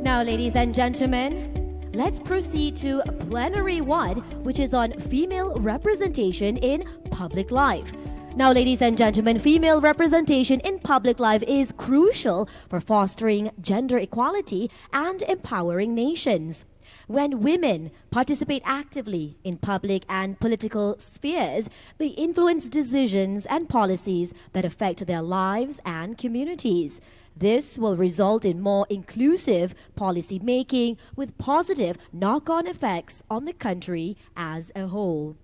Now, ladies and gentlemen, let's proceed to Plenary 1, which is on female representation in public life. Now, ladies and gentlemen, female representation in public life is crucial for fostering gender equality and empowering nations. When women participate actively in public and political spheres, they influence decisions and policies that affect their lives and communities. This will result in more inclusive policy making with positive knock-on effects on the country as a whole.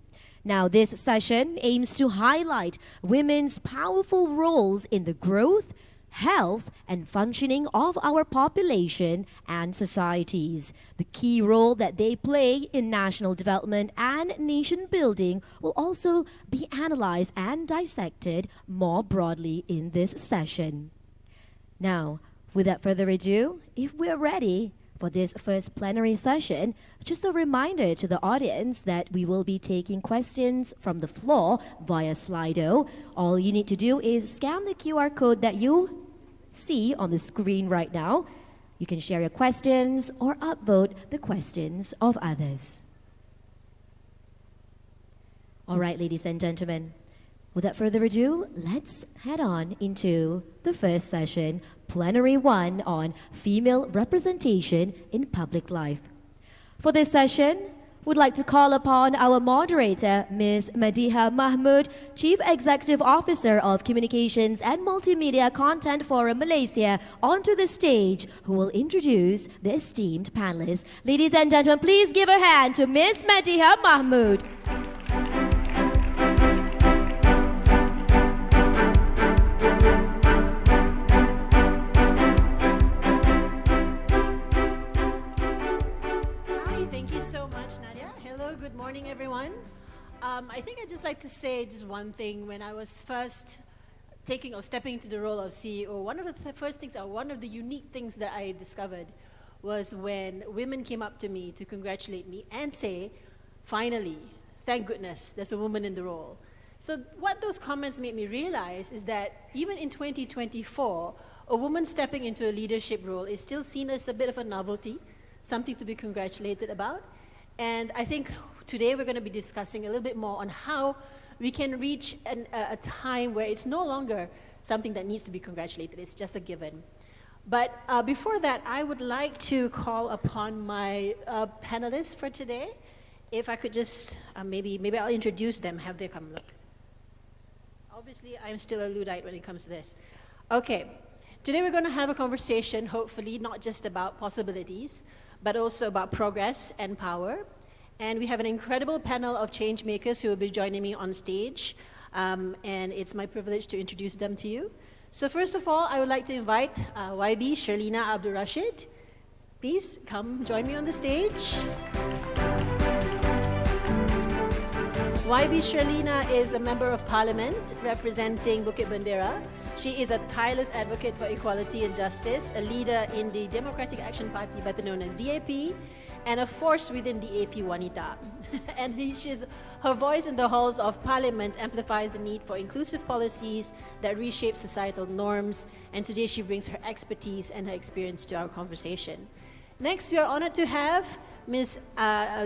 Now, this session aims to highlight women's powerful roles in the growth, health, and functioning of our population and societies. The key role that they play in national development and nation building will also be analyzed and dissected more broadly in this session. Now, without further ado, if we're ready for this first plenary session, just a reminder to the audience that we will be taking questions from the floor via Slido. All you need to do is scan the QR code that you see on the screen right now. You can share your questions or upvote the questions of others. All right, ladies and gentlemen, without further ado, let's head on into the first session, Plenary 1 on female representation in public life. For this session, we'd like to call upon our moderator, Ms. Madiha Mahmud, Chief Executive Officer of Communications and Multimedia Content Forum Malaysia, onto the stage, who will introduce the esteemed panelists. Ladies and gentlemen, please give a hand to Ms. Madiha Mahmud. Good morning, everyone. I think I'd just like to say just one thing. When I was first stepping into the role of CEO, one of the first things, one of the unique things that I discovered was when women came up to me to congratulate me and say, finally, thank goodness, there's a woman in the role. So what those comments made me realize is that even in 2024, a woman stepping into a leadership role is still seen as a bit of a novelty, something to be congratulated about. And I think today we're going to be discussing a little bit more on how we can reach a time where it's no longer something that needs to be congratulated, it's just a given. But before that, I would like to call upon my panelists for today. If I could just, maybe I'll introduce them, have them come look. Obviously, I'm still a Luddite when it comes to this. Okay, today we're going to have a conversation, hopefully not just about possibilities, but also about progress and power. And we have an incredible panel of change makers who will be joining me on stage. And it's my privilege to introduce them to you. So first of all, I would like to invite YB Sherlina Abdul Rashid. Please come join me on the stage. YB Sherlina is a member of parliament representing Bukit Bendera. She is a tireless advocate for equality and justice, a leader in the Democratic Action Party, better known as DAP, and a force within DAP Wanita. And her voice in the halls of parliament amplifies the need for inclusive policies that reshape societal norms, and today she brings her expertise and her experience to our conversation. Next, we are honored to have Ms.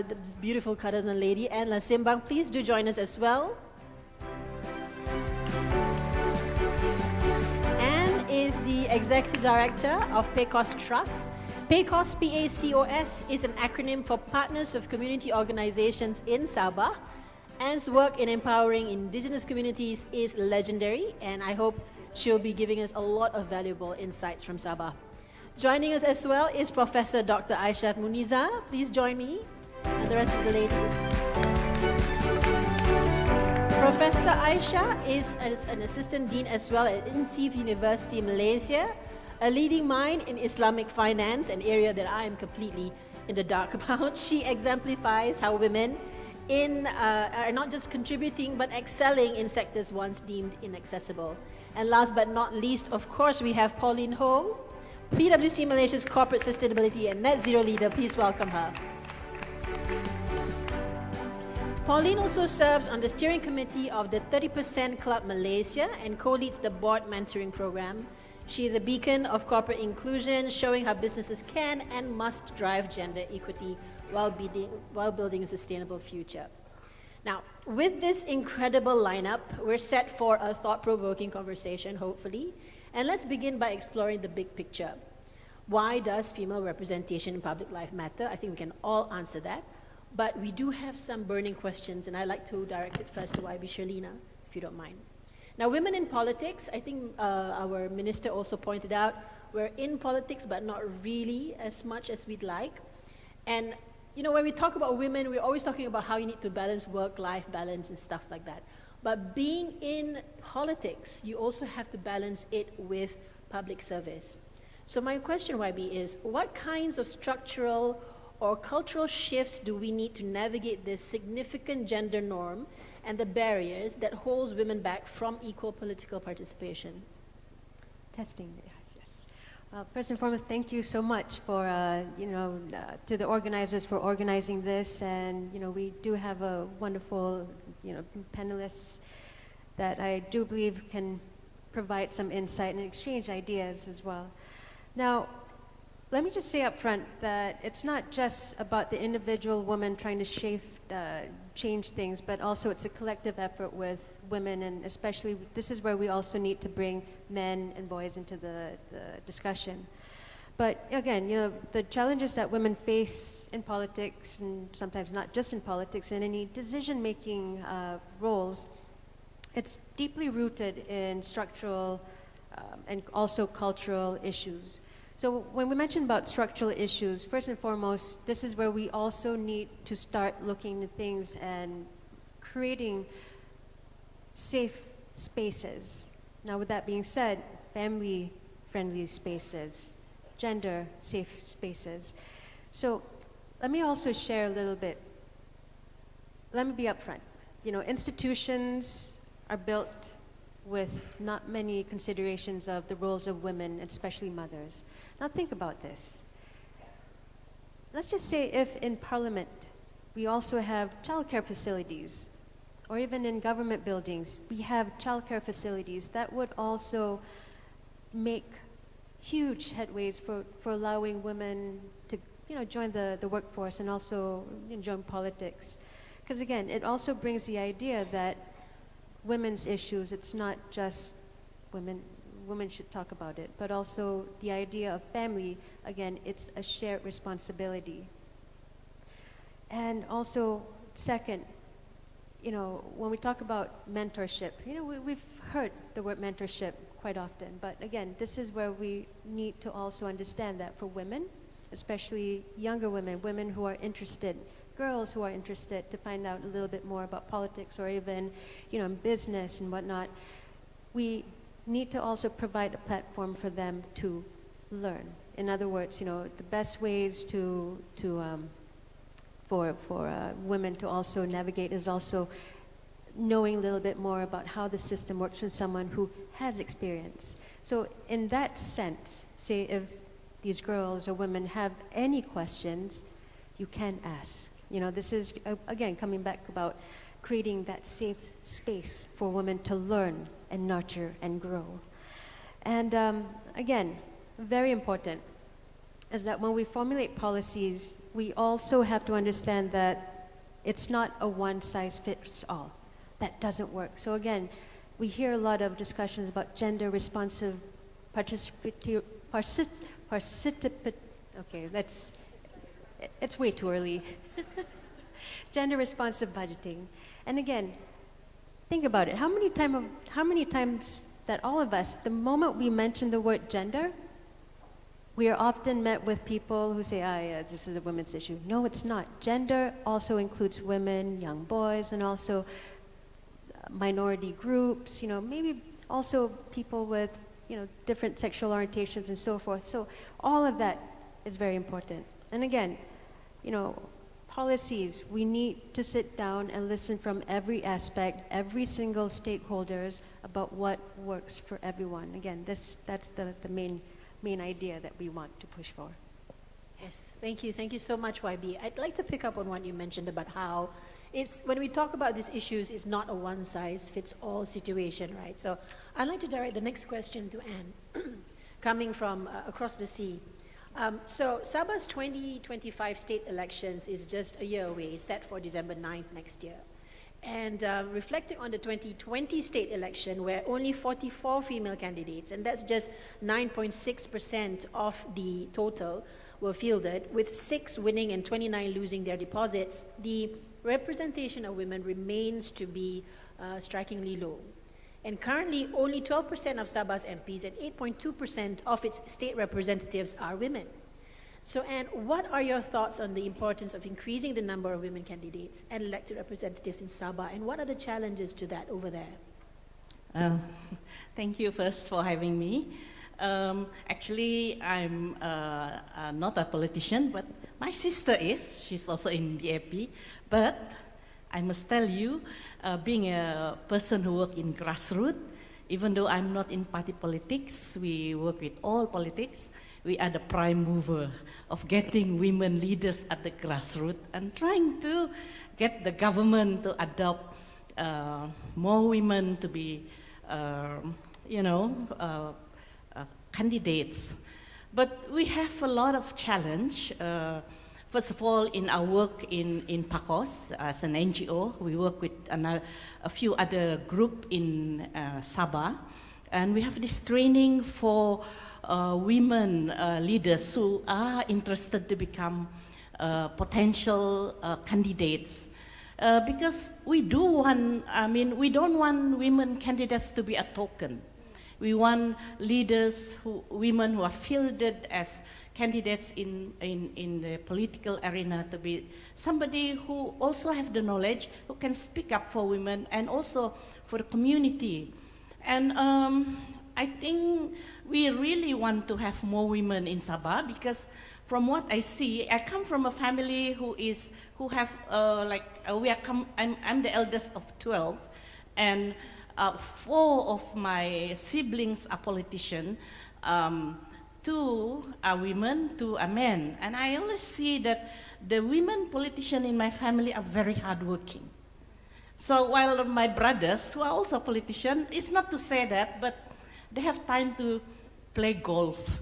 This beautiful Kadazan lady, Anne Lasimbang. Please do join us as well. Is the Executive Director of PACOS Trust. PACOS, P-A-C-O-S, is an acronym for Partners of Community Organizations in Sabah. Anne's work in empowering indigenous communities is legendary, and I hope she'll be giving us a lot of valuable insights from Sabah. Joining us as well is Professor Dr. Aishat Muniza. Please join me and the rest of the ladies. Professor Aisha is an assistant dean as well at INSEAD University, Malaysia, a leading mind in Islamic finance, an area that I am completely in the dark about. She exemplifies how women are not just contributing but excelling in sectors once deemed inaccessible. And last but not least, of course, we have Pauline Ho, PwC Malaysia's Corporate Sustainability and Net Zero Leader. Please welcome her. Pauline also serves on the steering committee of the 30% Club Malaysia and co-leads the board mentoring program. She is a beacon of corporate inclusion, showing how businesses can and must drive gender equity while building a sustainable future. Now, with this incredible lineup, we're set for a thought-provoking conversation, hopefully. And let's begin by exploring the big picture. Why does female representation in public life matter? I think we can all answer that. But we do have some burning questions, and I'd like to direct it first to YB Sharlina, if you don't mind. Now, women in politics, I think our minister also pointed out, we're in politics, but not really as much as we'd like. And when we talk about women, we're always talking about how you need to balance work-life balance and stuff like that. But being in politics, you also have to balance it with public service. So my question, YB, is what kinds of structural or cultural shifts do we need to navigate this significant gender norm and the barriers that holds women back from equal political participation? Testing, yes. Well, first and foremost, thank you so much for, to the organizers for organizing this. And, we do have a wonderful, panelists that I do believe can provide some insight and exchange ideas as well. Now, let me just say up front that it's not just about the individual woman trying to change things, but also it's a collective effort with women, and especially this is where we also need to bring men and boys into the discussion. But again, the challenges that women face in politics, and sometimes not just in politics, in any decision-making roles, it's deeply rooted in structural and also cultural issues. So when we mention about structural issues, first and foremost, this is where we also need to start looking at things and creating safe spaces. Now, with that being said, family-friendly spaces, gender-safe spaces. So let me also share a little bit. Let me be upfront. Institutions are built with not many considerations of the roles of women, especially mothers. Now think about this. Let's just say if in Parliament we also have childcare facilities, or even in government buildings we have childcare facilities, that would also make huge headways for allowing women to join the workforce and also join politics. Because again, it also brings the idea that women's issues, it's not just women should talk about it, but also the idea of family, again, it's a shared responsibility. And also, second, when we talk about mentorship, we've heard the word mentorship quite often, but again, this is where we need to also understand that for women, especially younger women who are interested, girls who are interested to find out a little bit more about politics or even, business and whatnot, we need to also provide a platform for them to learn. In other words, the best ways for women to also navigate is also knowing a little bit more about how the system works from someone who has experience. So in that sense, say if these girls or women have any questions, you can ask. This is, again, coming back about creating that safe space for women to learn and nurture and grow. And again, very important is that when we formulate policies, we also have to understand that it's not a one-size-fits-all. That doesn't work. So again, we hear a lot of discussions about gender-responsive it's way too early. Gender-responsive budgeting. And again, think about it. How many times that all of us, the moment we mention the word gender, we are often met with people who say, yeah, this is a women's issue. No, it's not. Gender also includes women, young boys, and also minority groups, maybe also people with, different sexual orientations and so forth. So all of that is very important. And again, policies, we need to sit down and listen from every aspect, every single stakeholders about what works for everyone. Again, that's the main idea that we want to push for. Yes, thank you. Thank you so much, YB. I'd like to pick up on what you mentioned about how when we talk about these issues, it's not a one-size-fits-all situation, right? So I'd like to direct the next question to Anne. coming from across the sea. So Sabah's 2025 state elections is just a year away, set for December 9th next year. And reflecting on the 2020 state election, where only 44 female candidates, and that's just 9.6% of the total, were fielded, with 6 winning and 29 losing their deposits, the representation of women remains to be strikingly low. And currently, only 12% of Sabah's MPs and 8.2% of its state representatives are women. So, Anne, what are your thoughts on the importance of increasing the number of women candidates and elected representatives in Sabah, and what are the challenges to that over there? Thank you first for having me. Actually, I'm not a politician, but my sister is. She's also in the AP. But I must tell you, being a person who works in grassroots, even though I'm not in party politics, we work with all politics. We are the prime mover of getting women leaders at the grassroots and trying to get the government to adopt more women to be, candidates. But we have a lot of challenge. First of all, in our work in PACOS, as an NGO, we work with a few other groups in Sabah, and we have this training for women leaders who are interested to become potential candidates. Because we don't want women candidates to be a token. We want women who are fielded as candidates in the political arena to be somebody who also have the knowledge, who can speak up for women and also for the community. And I think we really want to have more women in Sabah, because from what I see, I come from a family I'm the eldest of 12, and 4 of my siblings are politicians. 2 are women, 2 are men. And I always see that the women politicians in my family are very hardworking. So while my brothers, who are also politicians, it's not to say that, but they have time to play golf.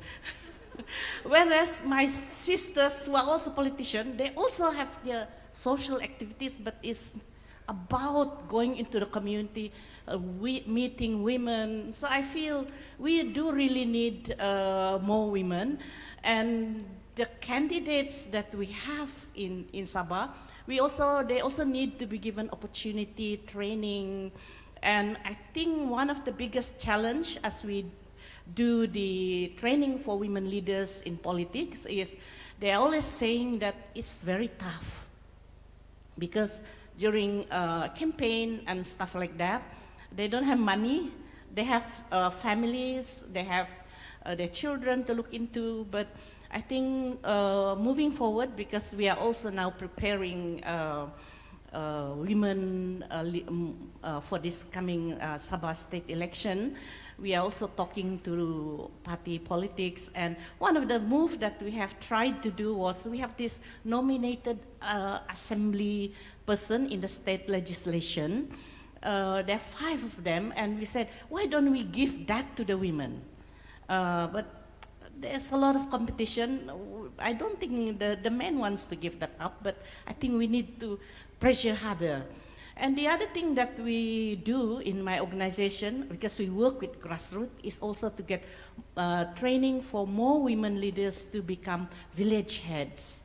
Whereas my sisters, who are also politicians, they also have their social activities, but it's about going into the community, meeting women. So I feel we do really need more women. And the candidates that we have in Sabah, they also need to be given opportunity, training. And I think one of the biggest challenge as we do the training for women leaders in politics is they're always saying that it's very tough. Because during campaign and stuff like that, they don't have money, they have families, they have their children to look into. But I think moving forward, because we are also now preparing women for this coming Sabah state election, we are also talking to party politics. And one of the moves that we have tried to do was we have this nominated assembly person in the state legislation. There are 5 of them, and we said, why don't we give that to the women? But there's a lot of competition. I don't think the men wants to give that up, but I think we need to pressure harder. And the other thing that we do in my organization, because we work with grassroots, is also to get training for more women leaders to become village heads.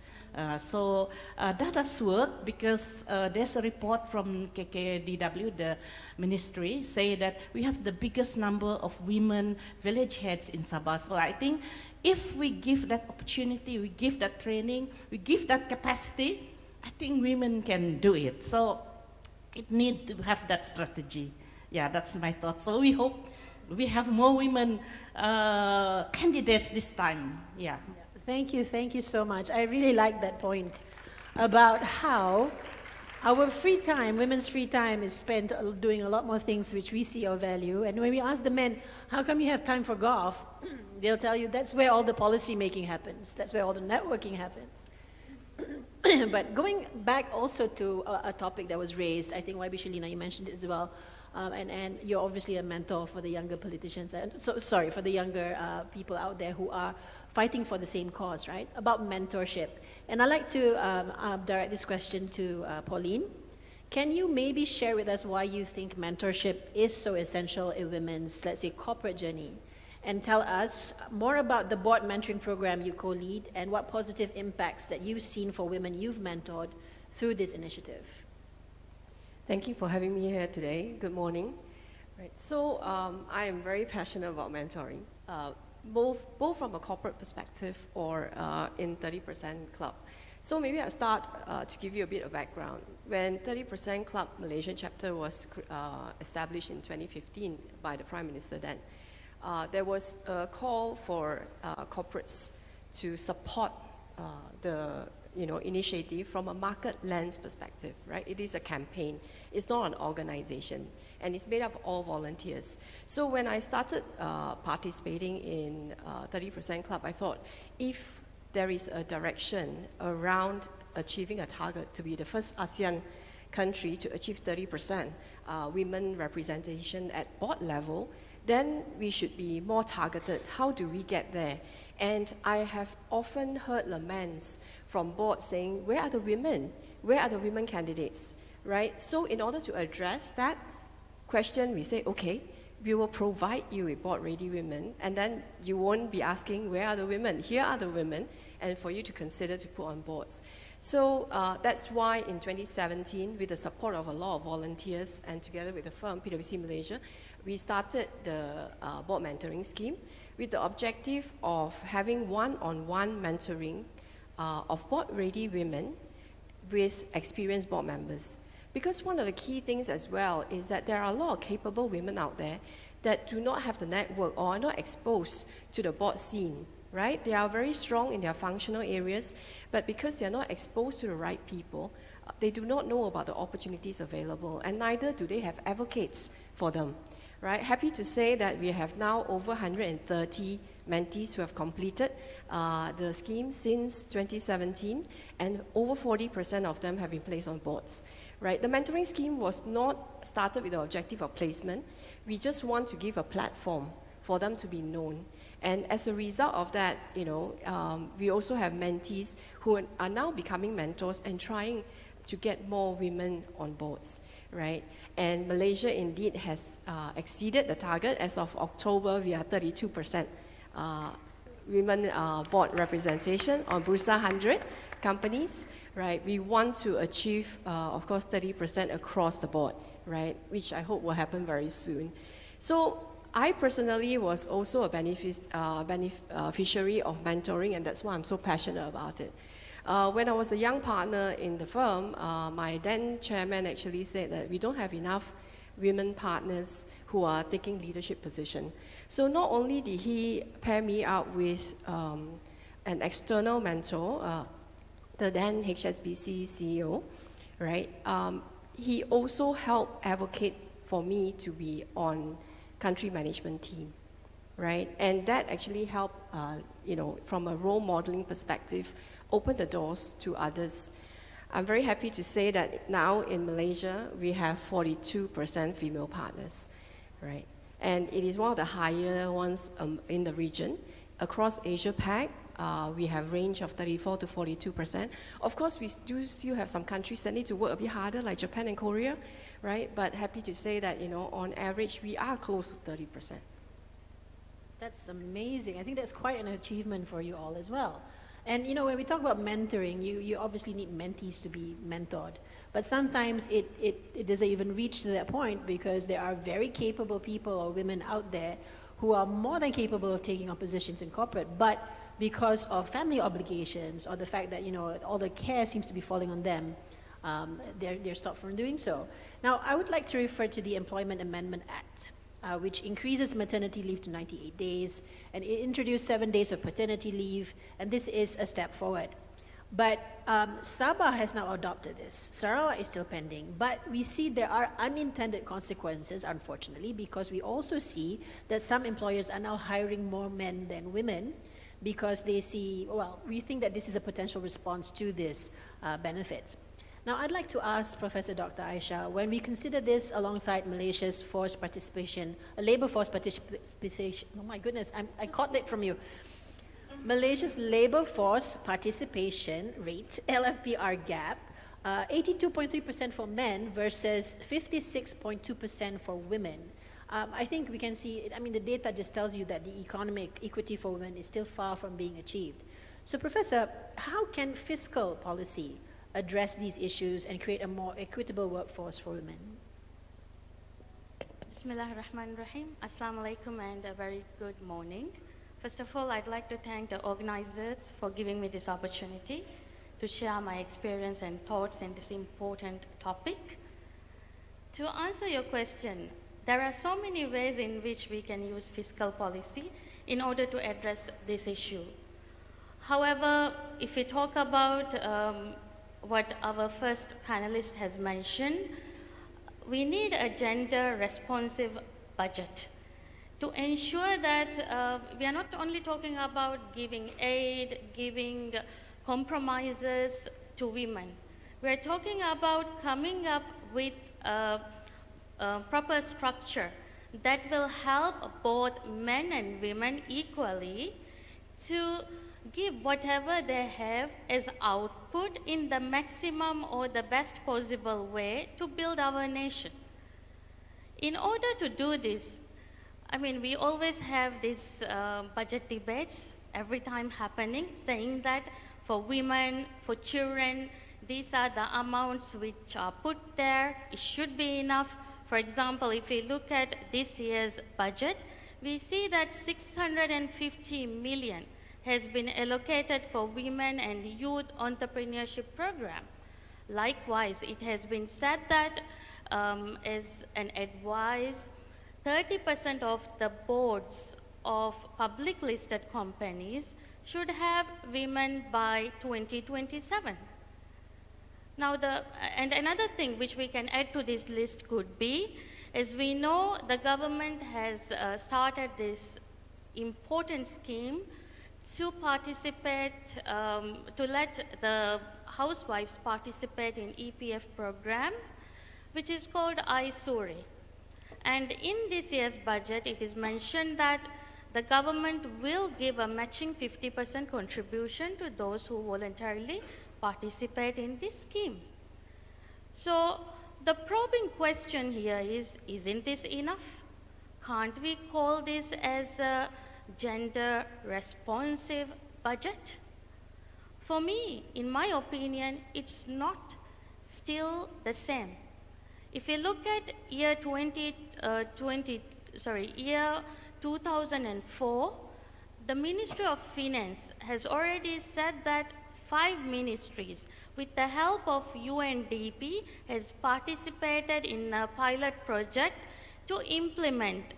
So that has worked, because there's a report from KKDW, the ministry, say that we have the biggest number of women village heads in Sabah. So I think if we give that opportunity, we give that training, we give that capacity, I think women can do it. So it needs to have that strategy. Yeah, that's my thought. So we hope we have more women candidates this time. Yeah. Thank you so much. I really like that point about how our free time, women's free time, is spent doing a lot more things which we see of value. And when we ask the men, how come you have time for golf? They'll tell you that's where all the policy making happens. That's where all the networking happens. But going back also to a topic that was raised, I think YB Shalina, you mentioned it as well, and you're obviously a mentor for the younger politicians, and sorry, for the younger people out there who are fighting for the same cause, right? About mentorship. And I'd like to direct this question to Pauline. Can you maybe share with us why you think mentorship is so essential in women's, let's say, corporate journey? And tell us more about the board mentoring program you co-lead and what positive impacts that you've seen for women you've mentored through this initiative. Thank you for having me here today. Good morning. Right. So I am very passionate about mentoring, both from a corporate perspective or in 30% Club. So maybe I'll start to give you a bit of background. When 30% Club Malaysian chapter was established in 2015 by the Prime Minister then, there was a call for corporates to support the initiative from a market lens perspective, right? It is a campaign. It's not an organization, and it's made up of all volunteers. So when I started participating in 30% Club, I thought if there is a direction around achieving a target to be the first ASEAN country to achieve 30% women representation at board level, then we should be more targeted. How do we get there? And I have often heard laments from boards saying, where are the women? Where are the women candidates, right? So in order to address that question, we say, okay, we will provide you with board-ready women, and then you won't be asking, where are the women? Here are the women, and for you to consider to put on boards. So that's why in 2017, with the support of a lot of volunteers and together with the firm, PwC Malaysia, we started the board mentoring scheme with the objective of having one-on-one mentoring of board-ready women with experienced board members. Because one of the key things as well is that there are a lot of capable women out there that do not have the network or are not exposed to the board scene, right? They are very strong in their functional areas, but because they are not exposed to the right people, they do not know about the opportunities available, and neither do they have advocates for them, right? Happy to say that we have now over 130 mentees who have completed the scheme since 2017, and over 40% of them have been placed on boards, right? The mentoring scheme was not started with the objective of placement. We just want to give a platform for them to be known. And as a result of that, we also have mentees who are now becoming mentors and trying to get more women on boards, right? And Malaysia indeed has exceeded the target. As of October, we are 32% women board representation on Bursa 100 companies, right? We want to achieve, of course, 30% across the board, right? Which I hope will happen very soon. So I personally was also a beneficiary of mentoring, and that's why I'm so passionate about it. When I was a young partner in the firm, my then chairman actually said that we don't have enough women partners who are taking leadership position. So not only did he pair me up with an external mentor, the then HSBC CEO, right? He also helped advocate for me to be on country management team, right? And that actually helped, from a role modeling perspective, open the doors to others. I'm very happy to say that now in Malaysia, we have 42% female partners, right? And it is one of the higher ones in the region. Across Asia Pac, we have range of 34 to 42%. Of course, we do still have some countries that need to work a bit harder, like Japan and Korea, right? But happy to say that, on average, we are close to 30%. That's amazing. I think that's quite an achievement for you all as well. And when we talk about mentoring, you obviously need mentees to be mentored. But sometimes it doesn't even reach to that point because there are very capable people or women out there who are more than capable of taking on positions in corporate, but because of family obligations or the fact that all the care seems to be falling on them, they're stopped from doing so. Now, I would like to refer to the Employment Amendment Act, which increases maternity leave to 98 days, and it introduced 7 days of paternity leave, and this is a step forward. But Sabah has now adopted this. Sarawak is still pending, but we see there are unintended consequences, unfortunately, because we also see that some employers are now hiring more men than women because they see, we think that this is a potential response to this benefits. Now, I'd like to ask Professor Dr. Aisha, when we consider this alongside Malaysia's forced participation, a labor force participation, oh my goodness, I caught that from you. Malaysia's labor force participation rate, LFPR gap, 82.3% for men versus 56.2% for women. I think we can see, the data just tells you that the economic equity for women is still far from being achieved. So, Professor, how can fiscal policy address these issues and create a more equitable workforce for women? Bismillahirrahmanirrahim. Assalamu alaikum and a very good morning. First of all, I'd like to thank the organizers for giving me this opportunity to share my experience and thoughts in this important topic. To answer your question, there are so many ways in which we can use fiscal policy in order to address this issue. However, if we talk about what our first panelist has mentioned, we need a gender-responsive budget to ensure that we are not only talking about giving aid, giving compromises to women. We're talking about coming up with a proper structure that will help both men and women equally to give whatever they have as output in the maximum or the best possible way to build our nation. In order to do this, we always have these budget debates every time happening, saying that for women, for children, these are the amounts which are put there. It should be enough. For example, if we look at this year's budget, we see that 650 million has been allocated for women and youth entrepreneurship program. Likewise, it has been said that as an advice, 30% of the boards of public listed companies should have women by 2027. Now, and another thing which we can add to this list could be, as we know, the government has started this important scheme to participate, to let the housewives participate in EPF program, which is called iSuri. And in this year's budget, it is mentioned that the government will give a matching 50% contribution to those who voluntarily participate in this scheme. So the probing question here is, isn't this enough? Can't we call this as a gender responsive budget? For me, in my opinion, it's not still the same. If you look at year 2004, the Ministry of Finance has already said that 5 ministries, with the help of UNDP, has participated in a pilot project to implement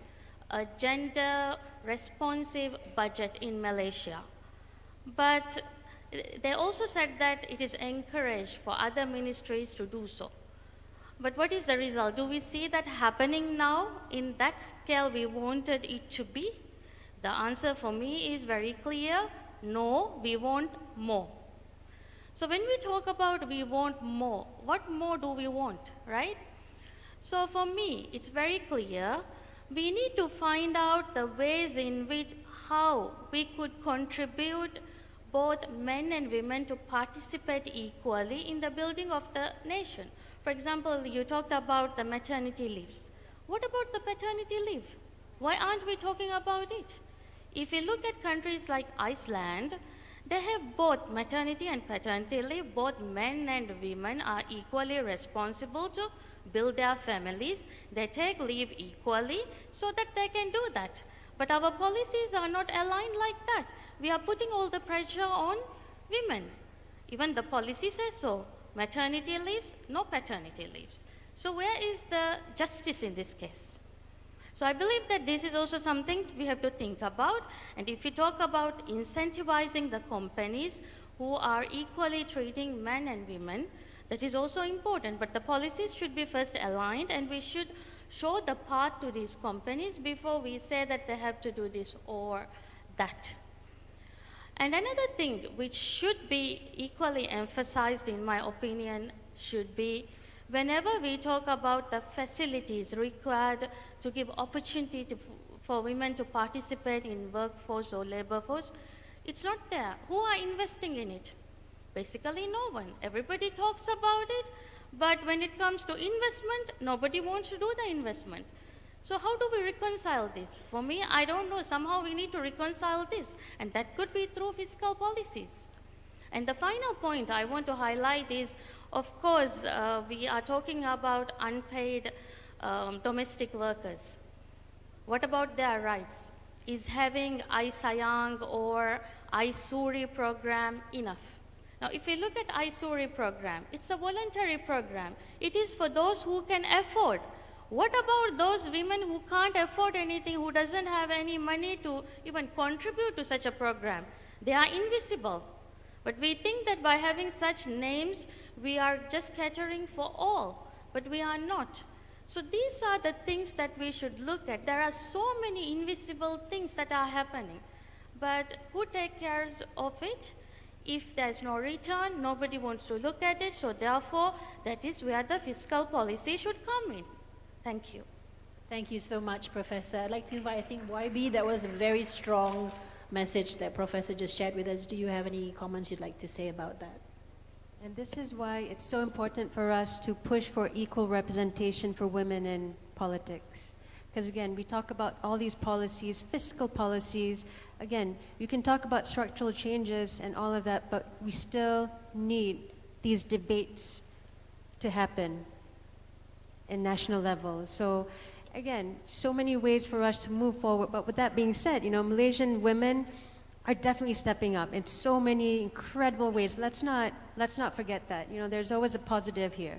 a gender-responsive budget in Malaysia. But they also said that it is encouraged for other ministries to do so. But what is the result? Do we see that happening now in that scale we wanted it to be? The answer for me is very clear. No, we want more. So when we talk about we want more, what more do we want, right? So for me, it's very clear. We need to find out the ways in which how we could contribute both men and women to participate equally in the building of the nation. For example, you talked about the maternity leaves. What about the paternity leave? Why aren't we talking about it? If you look at countries like Iceland, they have both maternity and paternity leave. Both men and women are equally responsible to build their families. They take leave equally so that they can do that. But our policies are not aligned like that. We are putting all the pressure on women. Even the policy says so. Maternity leaves, no paternity leaves. So where is the justice in this case? So I believe that this is also something we have to think about. And if we talk about incentivizing the companies who are equally treating men and women, that is also important. But the policies should be first aligned, and we should show the path to these companies before we say that they have to do this or that. And another thing which should be equally emphasized, in my opinion, should be, whenever we talk about the facilities required to give opportunity for women to participate in workforce or labor force, it's not there. Who are investing in it? Basically no one. Everybody talks about it, but when it comes to investment, nobody wants to do the investment. So how do we reconcile this? For me, I don't know. Somehow we need to reconcile this, and that could be through fiscal policies. And the final point I want to highlight is, of course, we are talking about unpaid domestic workers. What about their rights? Is having Sayang or Suri program enough? Now, if we look at Suri program, it's a voluntary program. It is for those who can afford. What about those women who can't afford anything, who doesn't have any money to even contribute to such a program? They are invisible. But we think that by having such names, we are just catering for all, but we are not. So these are the things that we should look at. There are so many invisible things that are happening, but who take care of it? If there's no return, nobody wants to look at it, so therefore, that is where the fiscal policy should come in. Thank you. Thank you so much, Professor. I'd like to invite, I think, YB, that was a very strong message that Professor just shared with us. Do you have any comments you'd like to say about that? And this is why it's so important for us to push for equal representation for women in politics. Because again, we talk about all these policies, fiscal policies. Again, you can talk about structural changes and all of that, but we still need these debates to happen in national level. So again, so many ways for us to move forward. But with that being said, Malaysian women are definitely stepping up in so many incredible ways. Let's not forget that. There's always a positive here.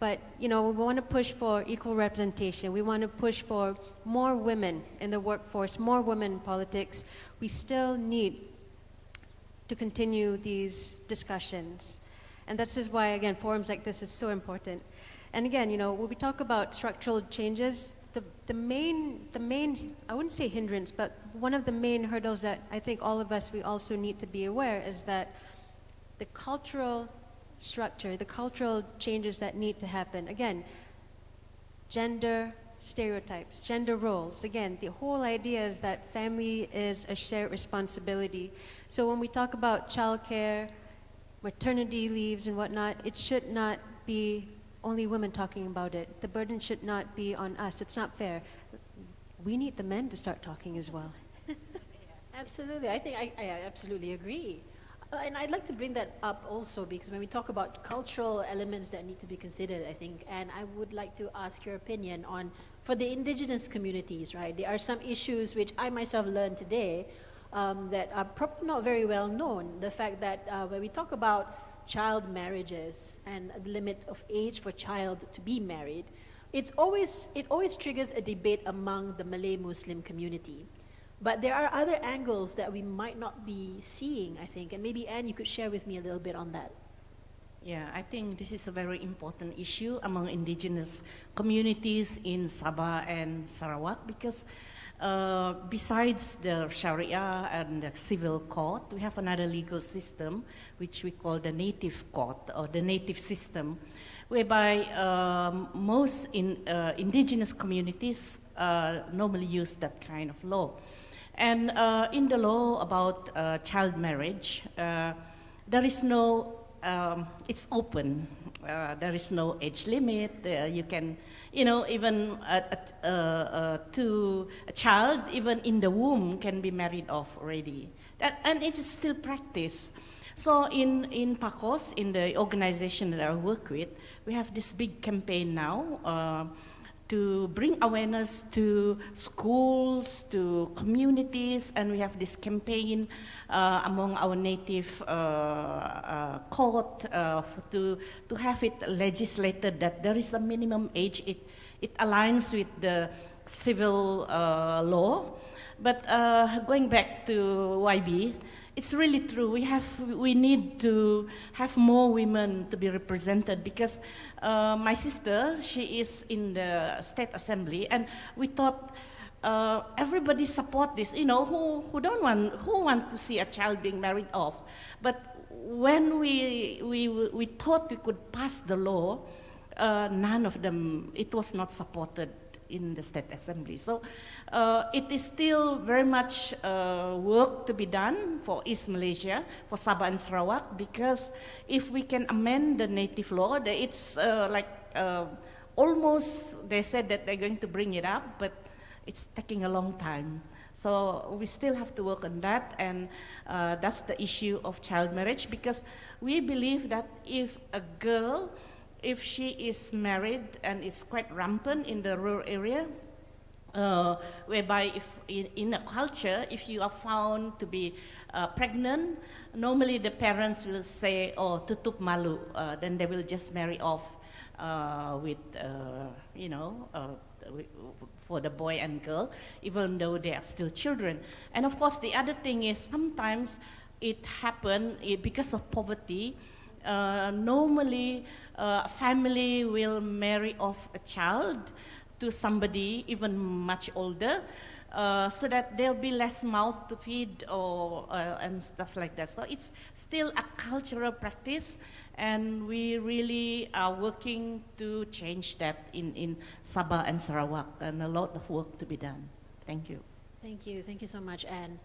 But, we want to push for equal representation. We want to push for more women in the workforce, more women in politics. We still need to continue these discussions. And this is why, again, forums like this is so important. And again, when we talk about structural changes, the main, I wouldn't say hindrance, but one of the main hurdles that I think all of us, we also need to be aware is that the cultural structure, the cultural changes that need to happen. Again, gender stereotypes, gender roles. Again, the whole idea is that family is a shared responsibility. So when we talk about childcare, maternity leaves and whatnot, it should not be only women talking about it. The burden should not be on us. It's not fair. We need the men to start talking as well. Absolutely. I think I absolutely agree. And I'd like to bring that up also, because when we talk about cultural elements that need to be considered, I think, and I would like to ask your opinion on, for the indigenous communities, right? There are some issues which I myself learned today that are probably not very well known. The fact that when we talk about child marriages and the limit of age for child to be married, it always triggers a debate among the Malay Muslim community. But there are other angles that we might not be seeing, I think, and maybe Anne, you could share with me a little bit on that. Yeah, I think this is a very important issue among indigenous communities in Sabah and Sarawak, because besides the Sharia and the civil court, we have another legal system which we call the native court or the native system, whereby most indigenous communities normally use that kind of law. And in the law about child marriage, there is no, it's open. There is no age limit. You can, even to a child, even in the womb, can be married off already. And it is still practiced. So in PACOS, in the organization that I work with, we have this big campaign now to bring awareness to schools, to communities, and we have this campaign among our native court to have it legislated that there is a minimum age. It aligns with the civil law. But going back to YB, it's really true. We need to have more women to be represented, because my sister, she is in the State Assembly, and we thought everybody support this. Who want to see a child being married off? But when we thought we could pass the law, none of them, it was not supported in the State Assembly. So it is still very much work to be done for East Malaysia, for Sabah and Sarawak, because if we can amend the native law, it's almost, they said that they're going to bring it up, but it's taking a long time. So we still have to work on that, and that's the issue of child marriage, because we believe that if a girl, if she is married and it's quite rampant in the rural area, whereby if in a culture, if you are found to be pregnant, normally the parents will say, oh, tutup malu, then they will just marry off with, for the boy and girl, even though they are still children. And of course, the other thing is sometimes it happens because of poverty. Normally, a family will marry off a child to somebody even much older, so that there'll be less mouth to feed and stuff like that. So it's still a cultural practice, and we really are working to change that in Sabah and Sarawak, and a lot of work to be done. Thank you. Thank you so much, Anne.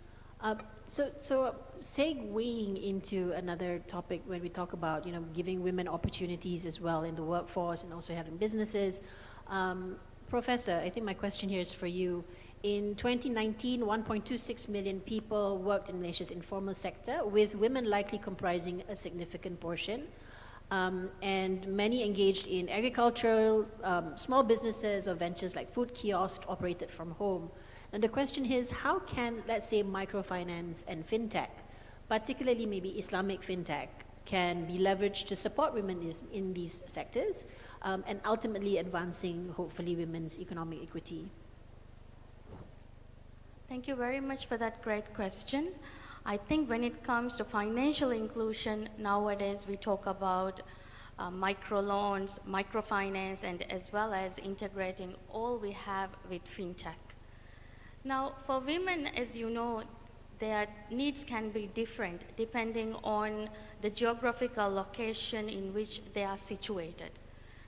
So segueing into another topic when we talk about giving women opportunities as well in the workforce and also having businesses. Professor, I think my question here is for you. In 2019, 1.26 million people worked in Malaysia's informal sector, with women likely comprising a significant portion. And many engaged in agricultural, small businesses or ventures like food kiosks operated from home. And the question is, how can, let's say, microfinance and fintech, particularly maybe Islamic fintech, can be leveraged to support women in these sectors, and ultimately advancing, hopefully, women's economic equity? Thank you very much for that great question. I think when it comes to financial inclusion, nowadays we talk about microloans, microfinance, and as well as integrating all we have with fintech. Now, for women, as you know, their needs can be different depending on the geographical location in which they are situated.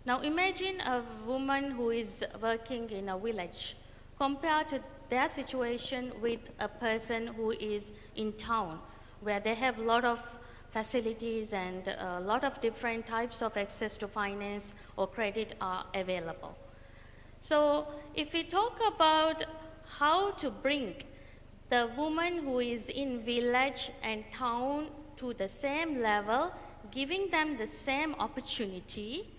Now, imagine a woman who is working in a village compared to their situation with a person who is in town, where they have a lot of facilities and a lot of different types of access to finance or credit are available. So if we talk about how to bring the woman who is in village and town to the same level, giving them the same opportunity,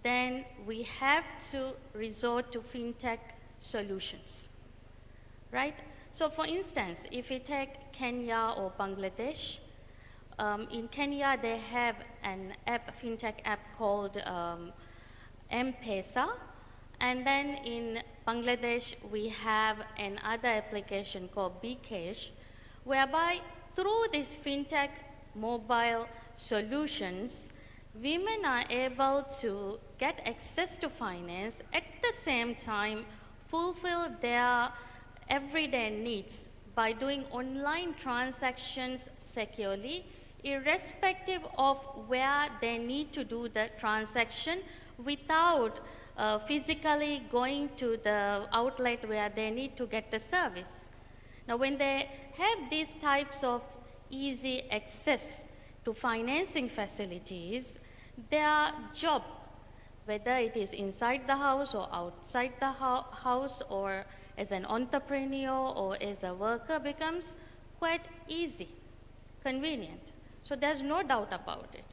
then we have to resort to fintech solutions, right? So for instance, if we take Kenya or Bangladesh, in Kenya they have an app, fintech app called M-Pesa, and then in Bangladesh we have another application called bKash, whereby through these fintech mobile solutions, women are able to get access to finance, at the same time fulfill their everyday needs by doing online transactions securely, irrespective of where they need to do the transaction, without physically going to the outlet where they need to get the service. Now, when they have these types of easy access to financing facilities, their job, whether it is inside the house or outside the house, or as an entrepreneur or as a worker, becomes quite easy, convenient. So there's no doubt about it.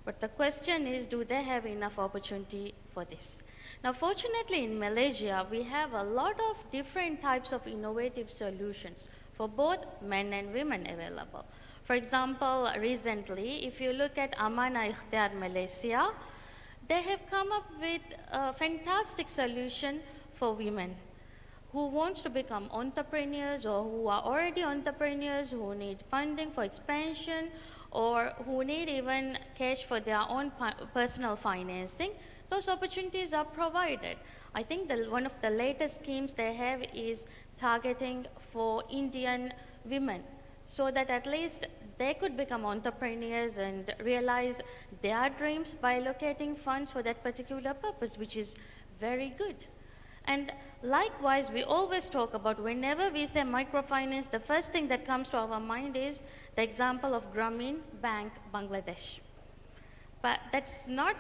But the question is, do they have enough opportunity for this? Now, fortunately, in Malaysia, we have a lot of different types of innovative solutions for both men and women available. For example, recently, if you look at Amanah Ikhtiar Malaysia, they have come up with a fantastic solution for women who wants to become entrepreneurs, or who are already entrepreneurs, who need funding for expansion, or who need even cash for their own personal financing. Those opportunities are provided. I think one of the latest schemes they have is targeting for Indian women, so that at least they could become entrepreneurs and realize their dreams by allocating funds for that particular purpose, which is very good. And likewise, we always talk about, whenever we say microfinance, the first thing that comes to our mind is the example of Grameen Bank, Bangladesh. But that's not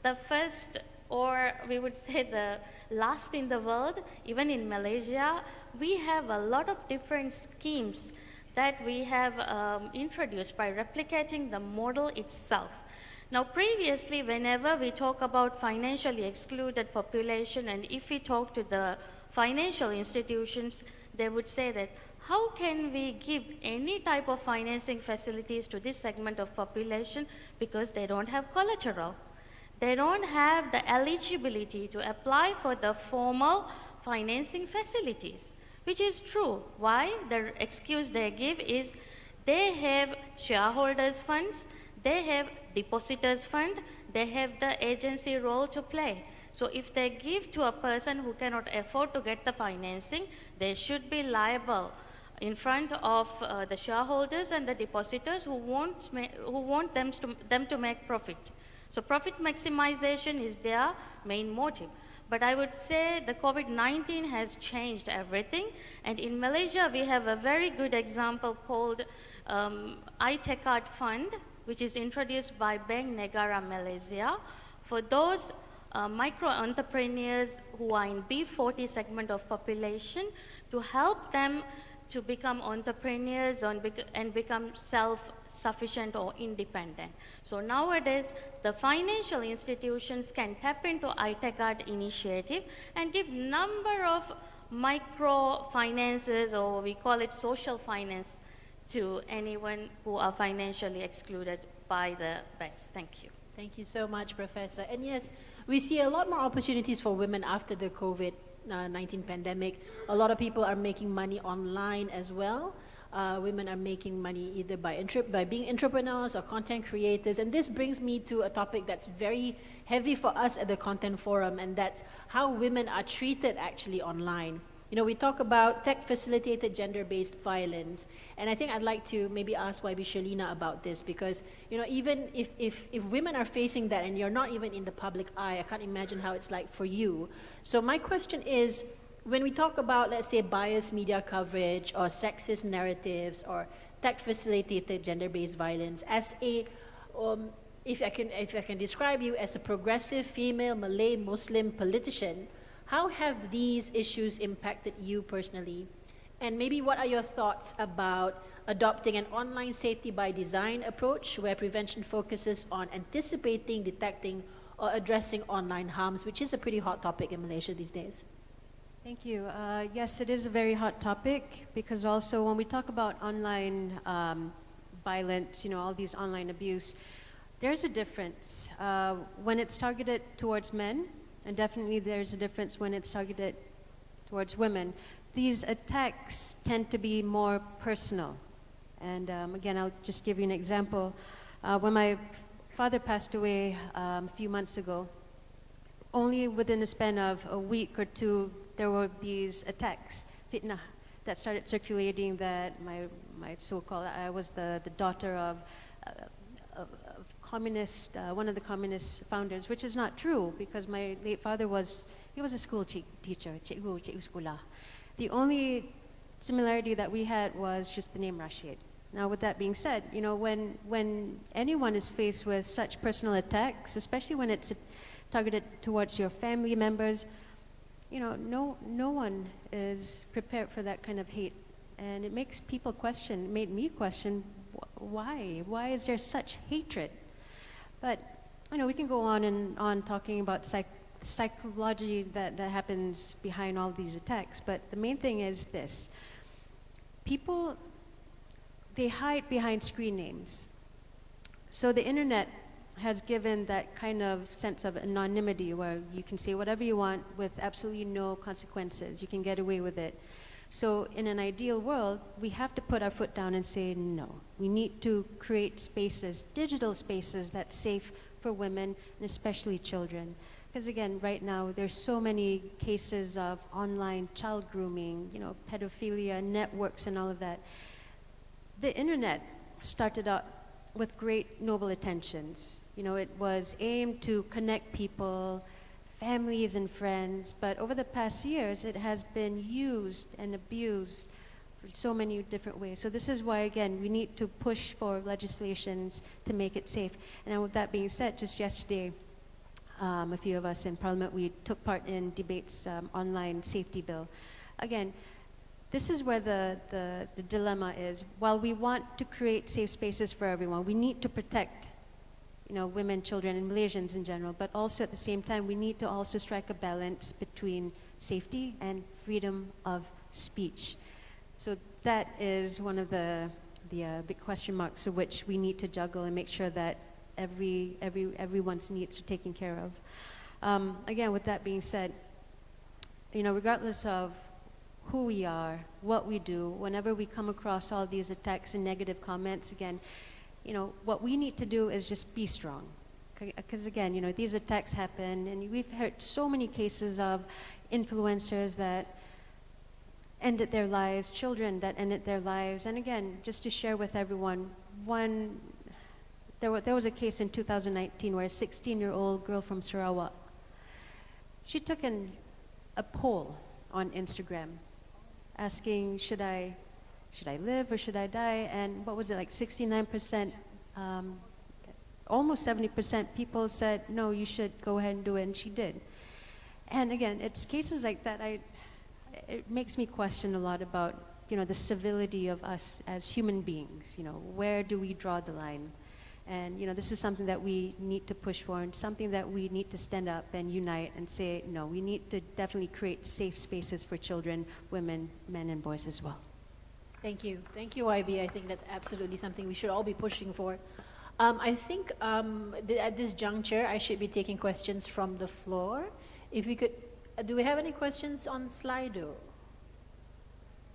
the first, or we would say the last in the world. Even in Malaysia, we have a lot of different schemes that we have introduced by replicating the model itself. Now, previously, whenever we talk about financially excluded population, and if we talk to the financial institutions, they would say that, how can we give any type of financing facilities to this segment of population, because they don't have collateral. They don't have the eligibility to apply for the formal financing facilities, which is true. Why? The excuse they give is they have shareholders' funds, they have depositors' fund, they have the agency role to play. So if they give to a person who cannot afford to get the financing, they should be liable in front of the shareholders and the depositors who want them to make profit. So profit maximization is their main motive. But I would say the COVID-19 has changed everything. And in Malaysia, we have a very good example called iTekad Fund, which is introduced by Bank Negara Malaysia for those micro entrepreneurs who are in B40 segment of population, to help them to become entrepreneurs and become self-sufficient or independent. So nowadays, the financial institutions can tap into iTekad initiative and give number of microfinances, or we call it social finance, to anyone who are financially excluded by the banks. Thank you. Thank you so much, Professor. And yes, we see a lot more opportunities for women after the COVID-19 pandemic. A lot of people are making money online as well. Women are making money either by being entrepreneurs or content creators. And this brings me to a topic that's very heavy for us at the Content Forum, and that's how women are treated actually online. You know, we talk about tech-facilitated gender-based violence, and I think I'd like to maybe ask YB Shalina about this, because, you know, even if women are facing that and you're not even in the public eye, I can't imagine how it's like for you. So my question is, when we talk about, let's say, biased media coverage or sexist narratives or tech-facilitated gender-based violence, as a if I can describe you as a progressive female Malay Muslim politician, how have these issues impacted you personally? And maybe what are your thoughts about adopting an online safety by design approach where prevention focuses on anticipating, detecting, or addressing online harms, which is a pretty hot topic in Malaysia these days? Thank you. Yes, it is a very hot topic, because also when we talk about online violence, you know, all these online abuse, there's a difference when it's targeted towards men, and definitely there's a difference when it's targeted towards women. These attacks tend to be more personal. And again, I'll just give you an example. When my father passed away a few months ago, only within the span of a week or two, there were these attacks, fitna, that started circulating that my so-called, I was the daughter of communist, one of the communist founders, which is not true, because my late father was a school teacher, cikgu sekolah. The only similarity that we had was just the name Rashid. Now, with that being said, you know, when anyone is faced with such personal attacks, especially when it's targeted towards your family members, you know, no one is prepared for that kind of hate. And it makes people question, it made me question, why? Why is there such hatred? But, you know, we can go on and on talking about psychology that happens behind all these attacks. But the main thing is this. People, they hide behind screen names. So the internet has given that kind of sense of anonymity where you can say whatever you want with absolutely no consequences. You can get away with it. So in an ideal world, we have to put our foot down and say no. We need to create spaces, digital spaces that's safe for women and especially children. Because again, right now, there's so many cases of online child grooming, you know, pedophilia, networks and all of that. The internet started out with great noble intentions. You know, it was aimed to connect people, families and friends, but over the past years, it has been used and abused for so many different ways. So this is why, again, we need to push for legislations to make it safe. And with that being said, just yesterday, a few of us in Parliament, we took part in debates online safety bill. Again, this is where the dilemma is. While we want to create safe spaces for everyone, we need to protect, you know, women, children, and Malaysians in general, but also at the same time, we need to also strike a balance between safety and freedom of speech. So that is one of the big question marks of which we need to juggle and make sure that everyone's needs are taken care of. Again, with that being said, you know, regardless of who we are, what we do, whenever we come across all these attacks and negative comments, again, you know, what we need to do is just be strong. Because again, you know, these attacks happen, and we've heard so many cases of influencers that ended their lives, children that ended their lives. And again, just to share with everyone, there was a case in 2019 where a 16-year-old girl from Sarawak, she took a poll on Instagram asking, should I live or should I die? And what was it, like 69%, almost 70% people said, no, you should go ahead and do it, and she did. And again, it's cases like that, it makes me question a lot about, you know, the civility of us as human beings. You know, where do we draw the line? And, you know, this is something that we need to push for, and something that we need to stand up and unite and say, no, we need to definitely create safe spaces for children, women, men, and boys as well. Thank you. Thank you, YB. I think that's absolutely something we should all be pushing for. I think at this juncture, I should be taking questions from the floor. If we could, do we have any questions on Slido?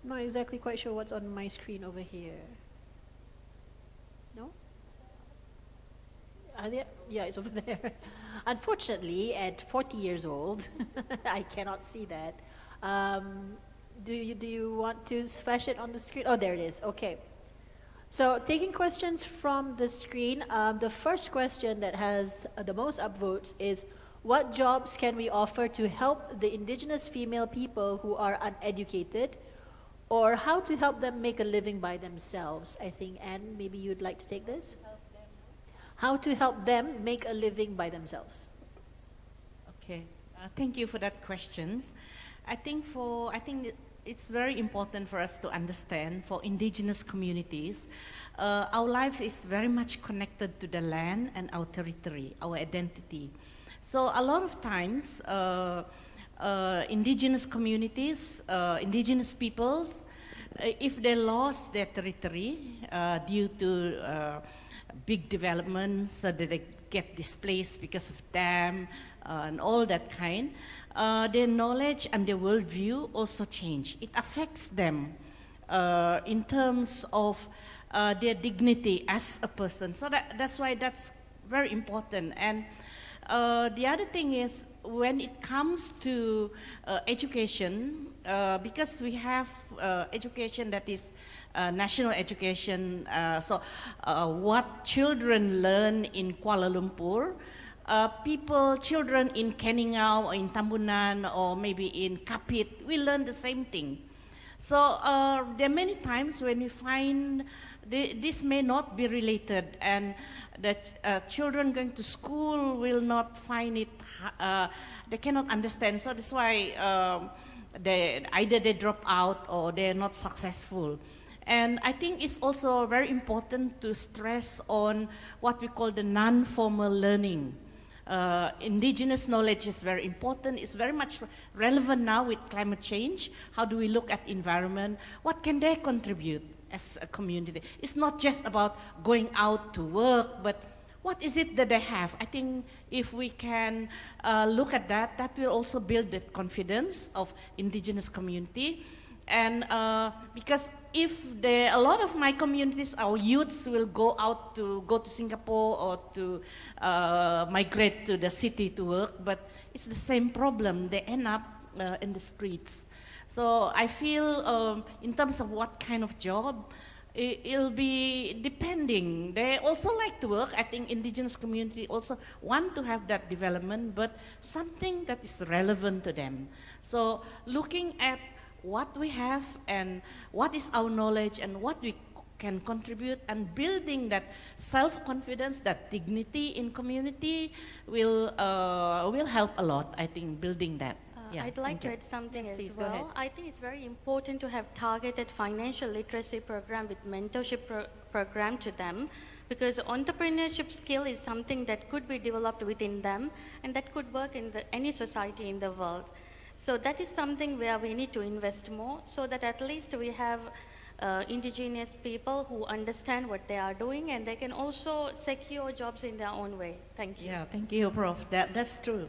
I'm not exactly quite sure what's on my screen over here. No? Are there? Yeah, it's over there. Unfortunately, at 40 years old, I cannot see that. Do you want to flash it on the screen? Oh, there it is. Okay. So taking questions from the screen, the first question that has the most upvotes is, what jobs can we offer to help the indigenous female people who are uneducated, or how to help them make a living by themselves? I think, Anne, maybe you'd like to take this? How to help them make a living by themselves. Okay, thank you for that question. I think it's very important for us to understand, for indigenous communities, our life is very much connected to the land and our territory, our identity. So a lot of times, indigenous communities, indigenous peoples, if they lost their territory due to big developments, so that they get displaced because of dam and all that kind, their knowledge and their worldview also change. It affects them in terms of their dignity as a person. So that's why that's very important. And the other thing is, when it comes to education, because we have education that is national education, so what children learn in Kuala Lumpur, children in Keningau or in Tambunan or maybe in Kapit, we learn the same thing. So there are many times when we find this may not be related, and that children going to school will not find it, they cannot understand. So that's why either they drop out or they're not successful. And I think it's also very important to stress on what we call the non-formal learning. Indigenous knowledge is very important. It's very much relevant now with climate change. How do we look at environment? What can they contribute as a community? It's not just about going out to work, but what is it that they have? I think if we can look at that, that will also build the confidence of indigenous community. And because if a lot of my communities, our youths will go to Singapore or to migrate to the city to work, but it's the same problem. They end up in the streets. So I feel in terms of what kind of job, it'll be depending. They also like to work. I think indigenous community also want to have that development, but something that is relevant to them. So looking at what we have and what is our knowledge and what we can contribute, and building that self-confidence, that dignity in community will help a lot, I think, building that. Yeah, I'd like thank to you. add something Yes, please, as go ahead. well. I think it's very important to have targeted financial literacy program with mentorship program to them, because entrepreneurship skill is something that could be developed within them and that could work in any society in the world. So that is something where we need to invest more, so that at least we have indigenous people who understand what they are doing, and they can also secure jobs in their own way. Thank you. Yeah, thank you, Prof. That's true.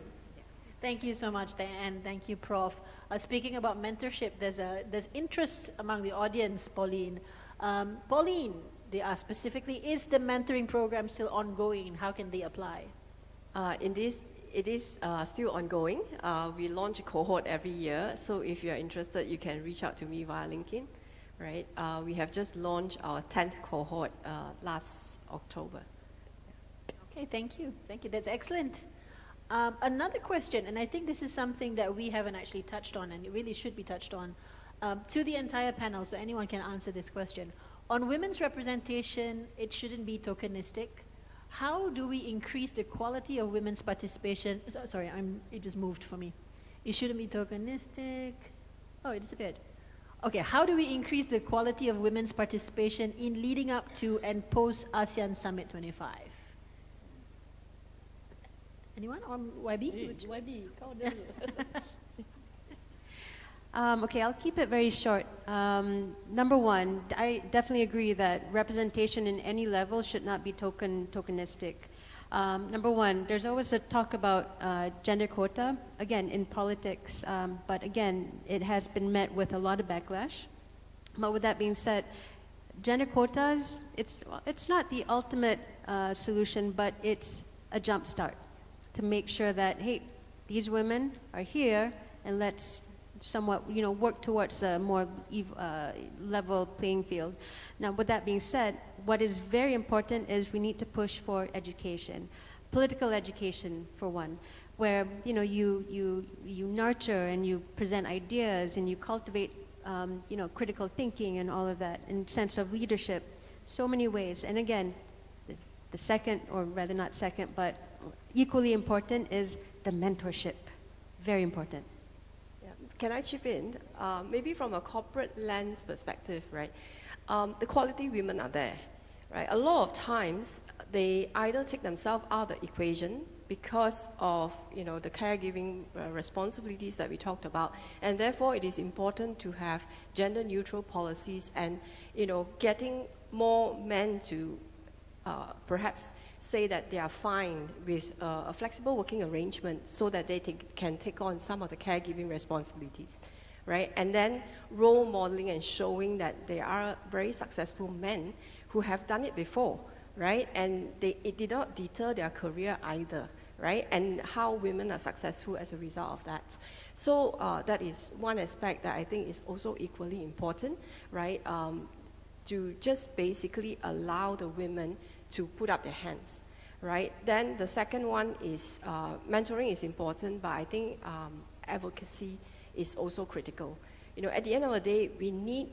Thank you so much, and thank you, Prof. Speaking about mentorship, there's interest among the audience, Pauline. Pauline, they ask specifically, is the mentoring program still ongoing, and how can they apply? It is still ongoing. We launch a cohort every year, so if you're interested, you can reach out to me via LinkedIn. Right? We have just launched our 10th cohort last October. Okay, thank you. Thank you. That's excellent. Another question, and I think this is something that we haven't actually touched on, and it really should be touched on, to the entire panel, so anyone can answer this question. On women's representation, it shouldn't be tokenistic. How do we increase the quality of women's participation? Sorry, it just moved for me. It shouldn't be tokenistic. Oh, it disappeared. Okay, how do we increase the quality of women's participation in leading up to and post ASEAN Summit 25? Anyone? Or YB? Okay, I'll keep it very short. Number one, I definitely agree that representation in any level should not be tokenistic. Number one, there's always a talk about gender quota, again, in politics, but again, it has been met with a lot of backlash. But with that being said, gender quotas, it's not the ultimate solution, but it's a jump start to make sure that, hey, these women are here, and let's somewhat, work towards a more level playing field. Now, with that being said, what is very important is we need to push for education, political education for one, where you nurture and you present ideas and you cultivate critical thinking and all of that, and sense of leadership, so many ways. And again, the second, or rather not second, but equally important is the mentorship. Very important. Can I chip in? Maybe from a corporate lens perspective, right? The quality women are there, right? A lot of times, they either take themselves out of the equation because of, the caregiving responsibilities that we talked about, and therefore it is important to have gender-neutral policies and, getting more men to perhaps say that they are fine with a flexible working arrangement so that they can take on some of the caregiving responsibilities, right? And then role modeling and showing that they are very successful men who have done it before, right? And it did not deter their career either, right? And how women are successful as a result of that. So that is one aspect that I think is also equally important, right? To just basically allow the women to put up their hands, right? Then the second one is mentoring is important, but I think advocacy is also critical. At the end of the day, we need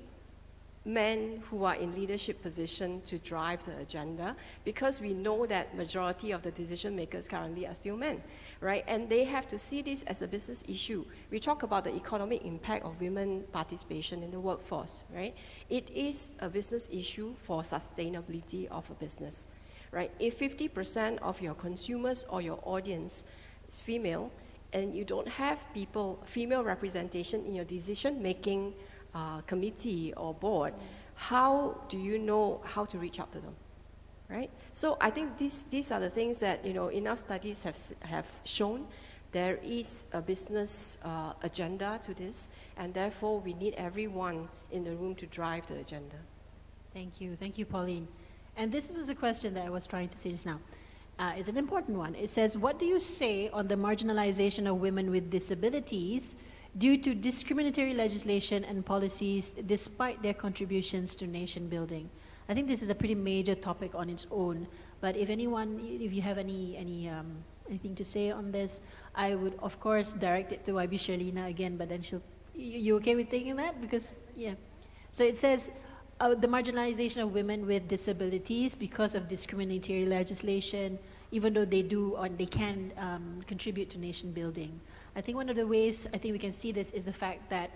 men who are in leadership position to drive the agenda, because we know that majority of the decision makers currently are still men, right? And they have to see this as a business issue. We talk about the economic impact of women participation in the workforce, right? It is a business issue for sustainability of a business, right? If 50% of your consumers or your audience is female, and you don't have female representation in your decision-making committee or board, how do you know how to reach out to them, right? So I think these are the things that, enough studies have shown. There is a business agenda to this, and therefore we need everyone in the room to drive the agenda. Thank you, Pauline. And this was the question that I was trying to say just now. It's an important one. It says, what do you say on the marginalization of women with disabilities due to discriminatory legislation and policies despite their contributions to nation building? I think this is a pretty major topic on its own. But if you have anything to say on this, I would of course direct it to YB Sherlina again. But then you okay with taking that? Because yeah, so it says the marginalization of women with disabilities because of discriminatory legislation, even though they do or they can contribute to nation building. I think one of the ways I think we can see this is the fact that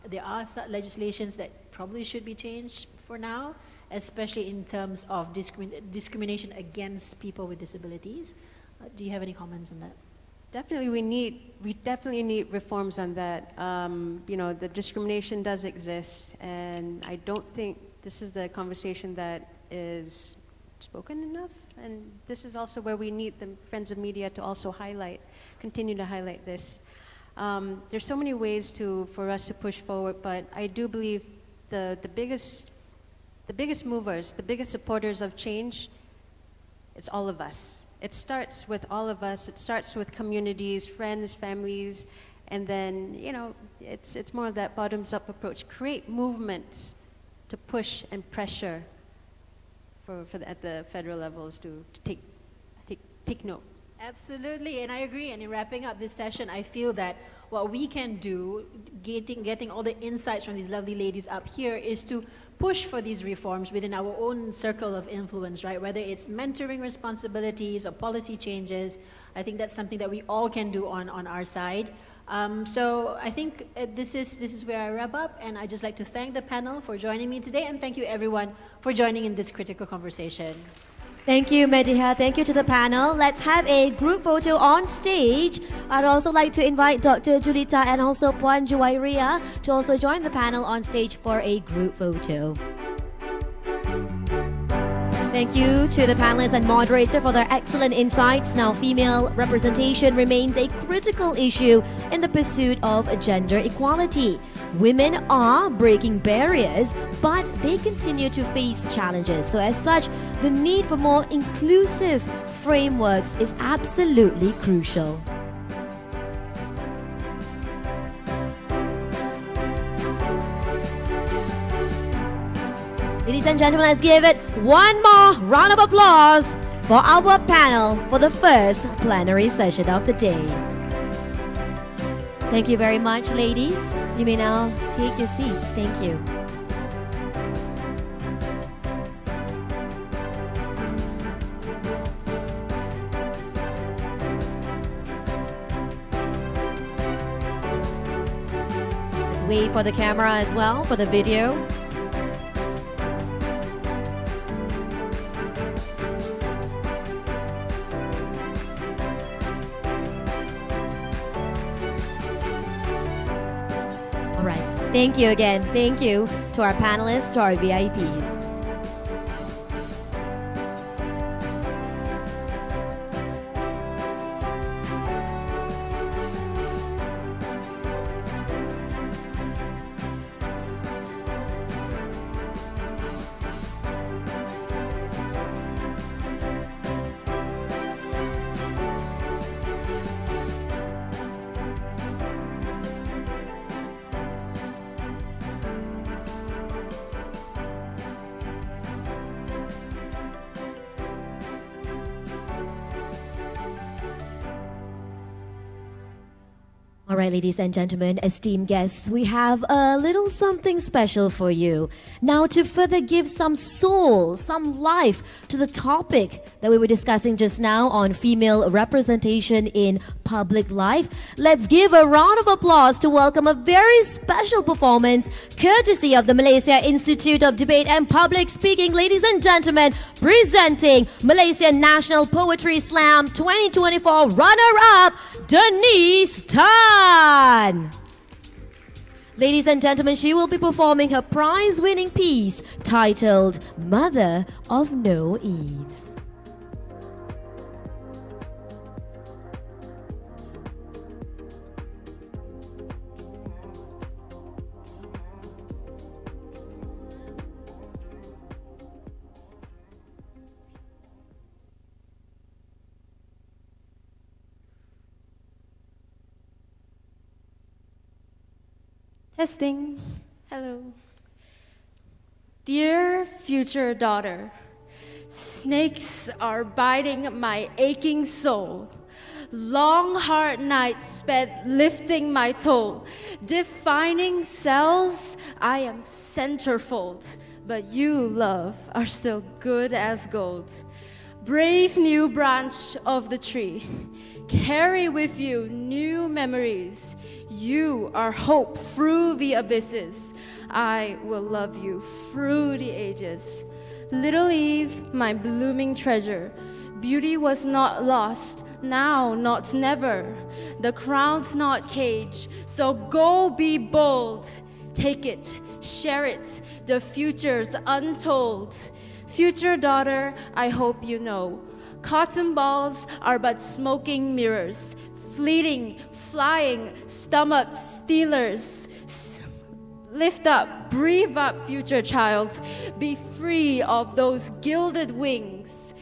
there are legislations that probably should be changed for now, especially in terms of discrimination against people with disabilities. Do you have any comments on that? Definitely, we definitely need reforms on that. You know, the discrimination does exist, and I don't think this is the conversation that is spoken enough. And this is also where we need the Friends of Media to also continue to highlight this. There's so many ways for us to push forward, but I do believe the biggest movers, the biggest supporters of change, it's all of us. It starts with all of us. It starts with communities, friends, families, and then, you know, it's more of that bottoms-up approach. Create movements to push and pressure at the federal levels to take note. Absolutely, and I agree. And in wrapping up this session, I feel that what we can do, getting all the insights from these lovely ladies up here, is to push for these reforms within our own circle of influence, right? Whether it's mentoring responsibilities or policy changes, I think that's something that we all can do on our side. So I think this is where I wrap up, and I'd just like to thank the panel for joining me today, and thank you everyone for joining in this critical conversation. Thank you, Mediha. Thank you to the panel. Let's have a group photo on stage. I'd also like to invite Dr. Julita and also Puan Juwairia to also join the panel on stage for a group photo. Thank you to the panelists and moderator for their excellent insights. Now, female representation remains a critical issue in the pursuit of gender equality. Women are breaking barriers, but they continue to face challenges. So as such, the need for more inclusive frameworks is absolutely crucial. Ladies and gentlemen, let's give it one more round of applause for our panel for the first plenary session of the day. Thank you very much, ladies. You may now take your seats. Thank you. Let's wait for the camera as well for the video. All right. Thank you again. Thank you to our panelists, to our VIPs. All right, ladies and gentlemen, esteemed guests, we have a little something special for you. Now, to further give some soul, some life to the topic that we were discussing just now on female representation in public life, let's give a round of applause to welcome a very special performance courtesy of the Malaysia Institute of Debate and Public Speaking. Ladies and gentlemen, presenting Malaysian National Poetry Slam 2024 runner-up, Denise Tan. Ladies and gentlemen, she will be performing her prize-winning piece titled Mother of No Eves. Testing. Hello. Dear future daughter, snakes are biting my aching soul. Long hard nights spent lifting my toll. Defining selves, I am centerfold. But you, love, are still good as gold. Brave new branch of the tree, carry with you new memories. You are hope through the abysses. I will love you through the ages. Little Eve, my blooming treasure, beauty was not lost, now not never. The crown's not caged, so go be bold. Take it, share it, the future's untold. Future daughter, I hope you know, cotton balls are but smoking mirrors, fleeting, flying, stomach stealers. Lift up, breathe up, future child, be free of those gilded wings.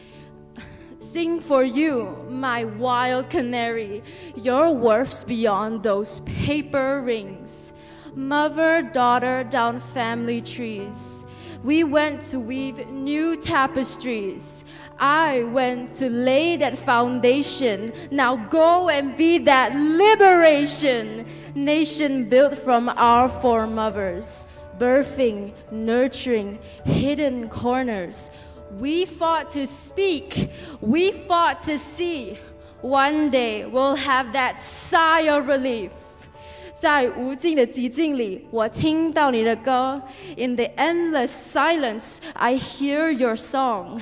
Sing for you, my wild canary, your worth's beyond those paper rings. Mother, daughter, down family trees, we went to weave new tapestries. I went to lay that foundation. Now go and be that liberation. Nation built from our foremothers, birthing, nurturing, hidden corners. We fought to speak, we fought to see. One day we'll have that sigh of relief. 在无尽的寂静里，我听到你的歌。In the endless silence, I hear your song.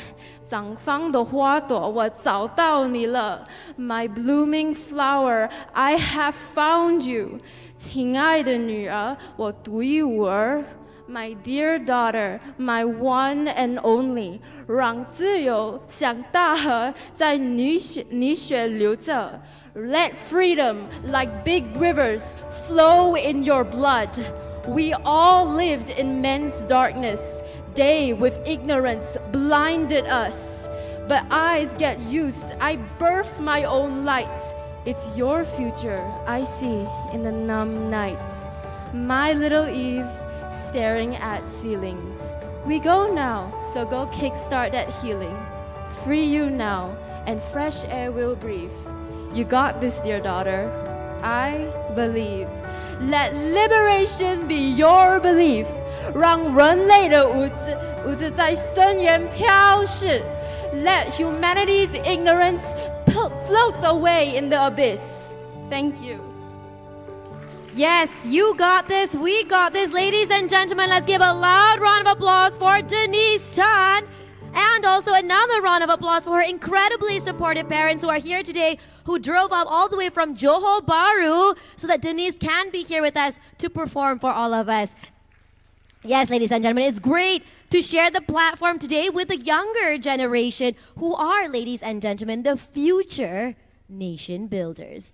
绽放的花朵，我找到你了。My blooming flower, I have found you. 亲爱的女儿，我独一无二。My dear daughter, my one and only. 让自由像大河，在你血流着。Let freedom, like big rivers, flow in your blood. We all lived in men's darkness. Day with ignorance blinded us. But eyes get used. I birth my own lights. It's your future I see in the numb nights. My little Eve staring at ceilings. We go now, so go kickstart that healing. Free you now, and fresh air will breathe. You got this, dear daughter. I believe. Let liberation be your belief. 让人类的舞子在深渊飘逝。Let humanity's ignorance float away in the abyss. Thank you. Yes, you got this. We got this. Ladies and gentlemen, let's give a loud round of applause for Denise Chan. And also another round of applause for her incredibly supportive parents who are here today, who drove up all the way from Johor Bahru so that Denise can be here with us to perform for all of us. Yes, ladies and gentlemen, it's great to share the platform today with the younger generation who are, ladies and gentlemen, the future nation builders.